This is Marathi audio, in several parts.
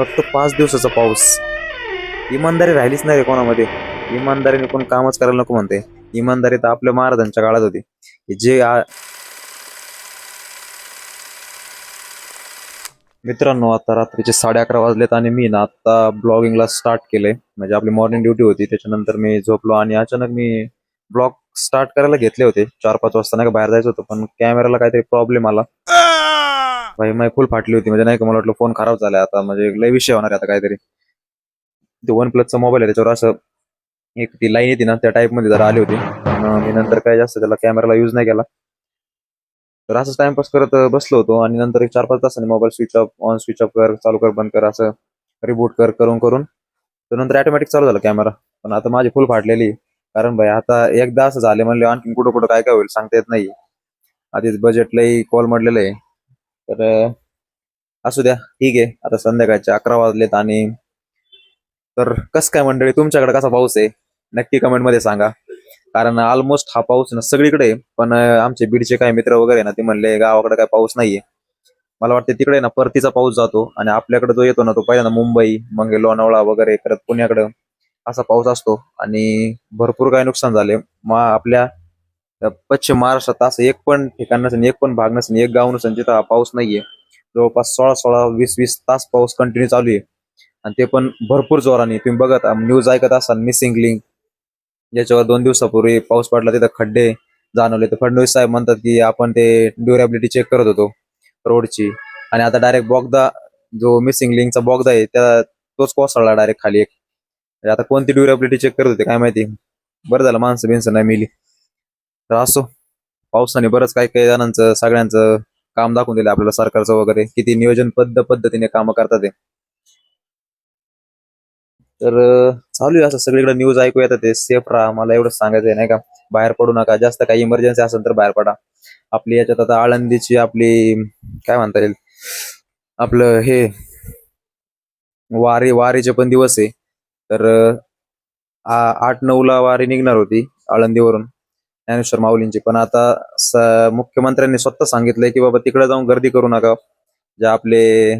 फक्त 5 दिवसाचा पाऊस. इमानदारी राहिलीच नाही रे कोणामध्ये. इमानदारीने कोण कामच करायला नको म्हणते. इमानदारी तर आपल्या महाराजांच्या काळात होती. जे मित्रांनो, आता रात्रीचे 11:30 वाजलेत आणि मी ना आता ब्लॉगिंगला स्टार्ट केलंय. म्हणजे आपली मॉर्निंग ड्युटी होती, त्याच्यानंतर मी झोपलो आणि अचानक मी ब्लॉग स्टार्ट करायला घेतले होते. 4-5 वाजता नाही का बाहेर जायचं होतं, पण कॅमेराला काहीतरी प्रॉब्लेम आला. भाई माय फुल फाटली होती. म्हणजे नाही का, मला वाटलं फोन खराब झालाय आता, म्हणजे लय विषय होणार आहे आता काहीतरी. ते वन प्लसचा मोबाईल आहे, त्याच्यावर असं एक ती लाईन येते ना, त्या टाईप मध्ये जरा आली होती. पण मी नंतर काय जास्त त्याला कॅमेराला युज नाही केला. तर असंच टाइमपास करत बसलो होतो आणि नंतर एक 4-5 तासांनी mobile switch off on switch off कर, चालू कर, बंद कर, असं रिबूट कर करून करून तर नंतर ऑटोमॅटिक चालू झालं कॅमेरा. पण आता माझी फुल फाटलेली. कारण भाई आता एकदा असं झाले म्हणले, आणखी कुठं कुठं काय काय होईल सांगता येत नाही. आधीच बजेट लई कॉल म्हटलेलं आहे. तर असू द्या, ठीक आहे. आता संध्याकाळचे 11 वाजलेत आणि तर कसं काय मंडळी, तुमच्याकडे कसा पाऊस आहे नक्की कमेंट मध्ये सांगा. कारण ऑलमोस्ट हा पाऊस ना सगळीकडे आहे. पण आमचे बीडचे काही मित्र वगैरे ना, ते म्हणले गावाकडे काय पाऊस नाहीये. मला वाटते तिकडे ना परतीचा पाऊस जातो आणि आपल्याकडे जो येतो ना, तो पहिल्यांदा मुंबई, मग लोणावळा वगैरे करत पुण्याकडे असा पाऊस असतो. आणि भरपूर काही नुकसान झाले. आपल्या पश्चिम महाराष्ट्रात असं एक पण ठिकाण नसेल, एक पण भाग नसेल, एक गाव नसेल जिथं हा पाऊस नाहीये. जवळपास 16-16, 20-20 तास पाऊस कंटिन्यू चालू आहे. आणि ते पण भरपूर जोराने. तुम्ही बघत न्यूज ऐकत असाल, मिसिंग लिंक ज्याच्यावर 2 दिवसापूर्वी पाऊस पडला तिथं खड्डे जाणवले. तर फडणवीस साहेब म्हणतात की आपण ते ड्युरेबिलिटी चेक करत होतो रोडची, आणि आता डायरेक्ट बोगदा, जो मिसिंग लिंकचा बोगदा आहे त्या तोच कोसळला डायरेक्ट खाली एक. म्हणजे आता कोणती ड्युरेबिलिटी चेक करत होते काय माहिती. बरं झालं माणसं बिनसं नाही मिली. तर असो, पावसाने बरंच काही काही जणांचं, सगळ्यांचं काम दाखवून दिलं आपल्याला, सरकारचं वगैरे किती नियोजनबद्ध पद्धतीने कामं करतात ते. तर चालू आहे असं सगळीकडे न्यूज ऐकू येतात. ते सेफ राहा, मला एवढंच सांगायचं आहे नाही का. बाहेर पडू नका, जास्त काही इमर्जन्सी असेल तर बाहेर पडा. आपली याच्यात आता आळंदीची आपली काय म्हणता येईल, आपलं हे वारीचे पण दिवस आहे. तर 8-9 ला वारी निघणार होती आळंदीवरून ज्ञानेश्वर माऊलींची. पण आता मुख्यमंत्र्यांनी स्वतः सांगितलंय की बाबा तिकडे जाऊन गर्दी करू नका. जे आपले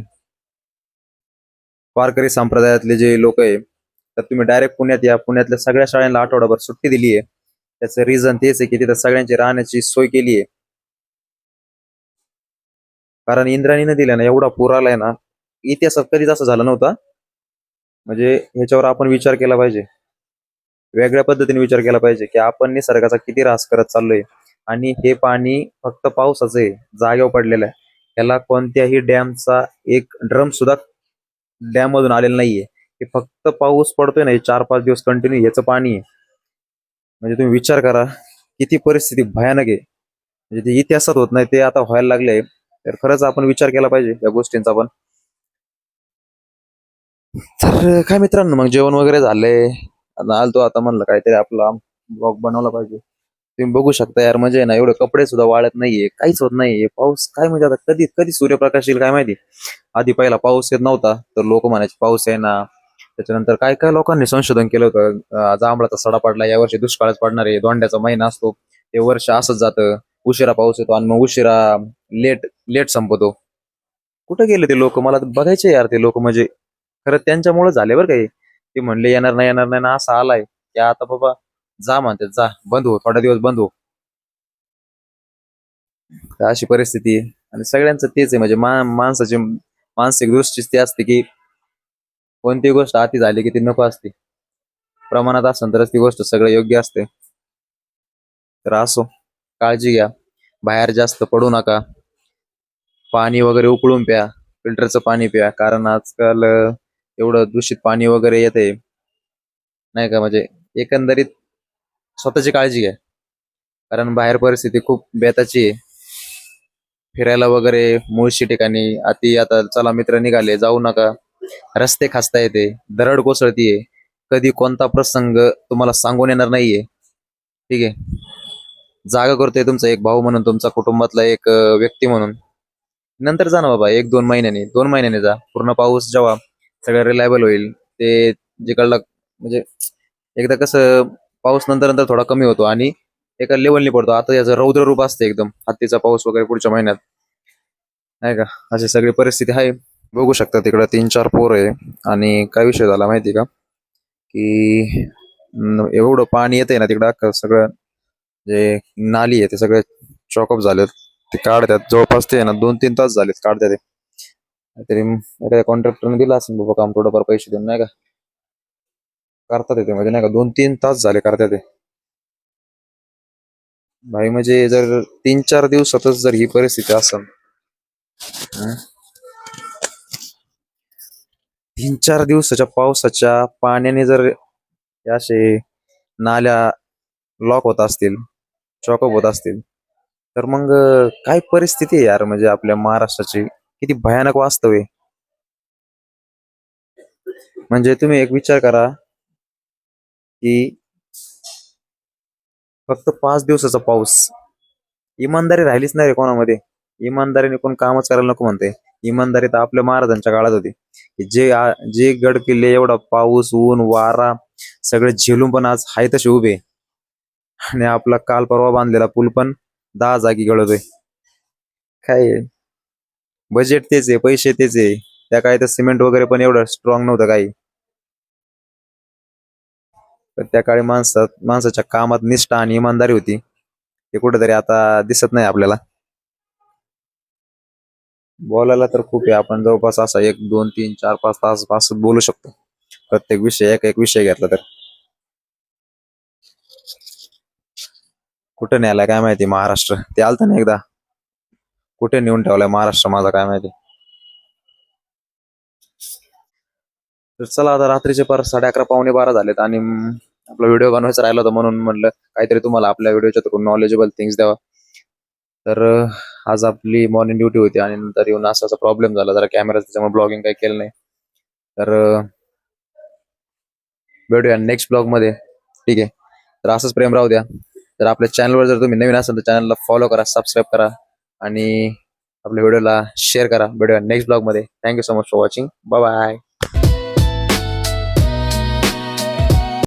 वारकरी संप्रदायातले जे लोक आहे, तर तुम्ही डायरेक्ट पुण्यात या. पुण्यातल्या सगळ्या शाळांना आठवडाभर सुट्टी दिली आहे. त्याचं रिझन तेच आहे की तिथं सगळ्यांची राहण्याची सोय केली आहे. कारण इंद्रायणीनं दिल्या ना, एवढा पूर आलाय ना, इतिहासात कधीच असं झालं नव्हतं. म्हणजे ह्याच्यावर आपण विचार केला पाहिजे, वेगळ्या पद्धतीने विचार केला पाहिजे की आपण निसर्गाचा किती ऱ्हास करत चाललोय. आणि हे पाणी फक्त पावसाचं आहे, जागेवर पडलेलं आहे. त्याला कोणत्याही डॅमचा एक ड्रम सुद्धा डॅम मधून आलेलं नाहीये. हे फक्त पाऊस पडतोय ना, हे 4-5 दिवस कंटिन्यू ह्याचं पाणी आहे. म्हणजे तुम्ही विचार करा किती परिस्थिती भयानक आहे. म्हणजे ते इतिहासात होत नाही, ते आता व्हायला लागले. तर खरंच आपण विचार केला पाहिजे या गोष्टींचा पण. तर काय मित्रांनो, मग जेवण वगैरे झालंय. आता आलतो, आता म्हणलं काहीतरी आपला ब्लॉग बनवला पाहिजे. तुम्ही बघू शकता यार, म्हणजे ना एवढे कपडे सुद्धा वाळत नाहीये, काहीच होत नाहीये. पाऊस काय म्हणजे आता कधी कधी सूर्यप्रकाश येईल काय माहिती. आधी पहिला पाऊस येत नव्हता तर लोक म्हणायचे पाऊस आहे ना. त्याच्यानंतर काय काय लोकांनी संशोधन केलं होतं, जांभळाचा सडा पडला, यावर्षी दुष्काळच पडणार आहे, दोंड्याचा महिना असतो, ते वर्ष असंच जातं, उशिरा पाऊस येतो आणि मग उशिरा लेट लेट संपतो. कुठे गेले ते लोक, मला तर बघायचे यार ते लोक. म्हणजे खरं त्यांच्यामुळे झाले बरं काही. ते म्हणले येणार नाही येणार नाही ना, असा आलाय की आता बाबा जा म्हणते, जा बंद हो, थोडा दिवस बंद हो. तर अशी परिस्थिती आहे. आणि सगळ्यांचं तेच आहे. म्हणजे माणसाची मानसिक दृष्टीच ती असते की कोणती गोष्ट अति झाली की ती नको असते. प्रमाणात असेल तरच ती गोष्ट सगळं योग्य असते. तर असो, काळजी घ्या, बाहेर जास्त पडू नका, पाणी वगैरे उकळून प्या, फिल्टरचं पाणी प्या. कारण आजकाल एवढं दूषित पाणी वगैरे येते नाही का. म्हणजे एकंदरीत स्वतःची काळजी घ्या. कारण बाहेर परिस्थिती खूप बेताची आहे. फिरायला वगैरे मुळशी ठिकाणी अति आता चला मित्र निघाले, जाऊ नका. रस्ते खचता येते, दरड कोसळतीये, कधी कोणता प्रसंग तुम्हाला सांगून येणार नाहीये. ठीक आहे, जागा करतोय तुमचा एक भाऊ म्हणून, तुमचा कुटुंबातला एक व्यक्ती म्हणून. नंतर जा ना बाबा, 1-2 महिन्याने, 2 महिन्याने जा. पूर्ण पाऊस जेव्हा सगळं रिलायबल होईल, ते जिकडला म्हणजे एकदा कसं पाऊस नंतर नंतर थोडा कमी होतो आणि एका लेवलनी पडतो. आता याचं रौद्र रूप असते एकदम, हत्तीचा पाऊस वगैरे पुढच्या महिन्यात नाही का. अशी सगळी परिस्थिती आहे. बघू शकता तिकडे 3-4 पोरं आहे. आणि काय विषय झाला माहिती का, की एवढं पाणी येतंय ना तिकडं, अख्खं सगळं जे नाली आहे ते सगळे चॉकअप झालेत. ते काढतात जवळपास, ते आहे ना 2-3 तास झालेत काढतात ते. तरी कॉन्ट्रॅक्टरने दिला असेल बाबा काम, थोडंफार पैसे देऊन नाही का, करतात येते म्हणजे नाही का, 2-3 तास झाले करतात ते. भाई म्हणजे जर 3-4 दिवसातच जर ही परिस्थिती असेल, 3-4 दिवसाच्या पावसाच्या पाण्याने जर हे असे नाल्या लॉक होत असतील, चॉकअप होत असतील, तर मग काय परिस्थिती आहे यार, म्हणजे आपल्या महाराष्ट्राची किती भयानक वास्तव आहे. म्हणजे तुम्ही एक विचार करा, की फक्त 5 दिवसाचा पाऊस, इमानदारी राहिलीच नाही रे कोणामध्ये. इमानदारीने कोण कामच करायला नको म्हणते. इमानदारी तर आपल्या महाराजांच्या काळात होती, की जे गड किल्ले एवढा पाऊस ऊन वारा सगळे झेलून पण आज हाय तसे उभे. आणि आपला काल परवा बांधलेला पूल पण 10 जागी गळतोय. काय बजेट तेच आहे, पैसे तेच आहे. त्या काळी तर सिमेंट वगैरे पण एवढं स्ट्रॉंग नव्हतं काही. तर त्या काळी माणसाच्या कामात निष्ठा आणि इमानदारी होती, ते कुठेतरी आता दिसत नाही आपल्याला. बोलायला तर खूप आहे, आपण जवळपास असा 1-2-3-4-5 तास असं बोलू शकतो, प्रत्येक विषय एक एक विषय घेतला तर. कुठे न्यायला काय माहिती महाराष्ट्र, ते आलतं ना एकदा, कुठे नेऊन ठेवलाय महाराष्ट्र माझा काय माहिती. तर चला आता रात्रीचे 11:30 पावणे 12 झालेत, आणि आपला व्हिडिओ बनवायचा राहिला होता, म्हणून म्हटलं काहीतरी तुम्हाला आपल्या व्हिडिओच्या थ्रू नॉलेजेबल थिंग्स द्यावा. तर आज आपली मॉर्निंग ड्युटी होती, आणि नंतर येऊन असा असा प्रॉब्लेम झाला जरा कॅमेरा, त्याच्यामुळे ब्लॉगिंग काही केलं नाही. तर भेटूया नेक्स्ट ब्लॉग मध्ये. ठीक आहे, तर असंच प्रेम राहू द्या. तर आपल्या चॅनलवर जर तुम्ही नवीन असाल तर चॅनलला फॉलो करा, सबस्क्राईब करा, आणि आपल्या व्हिडिओला शेअर करा. भेटूया नेक्स्ट ब्लॉग मध्ये. Thank you so much for watching. Bye bye.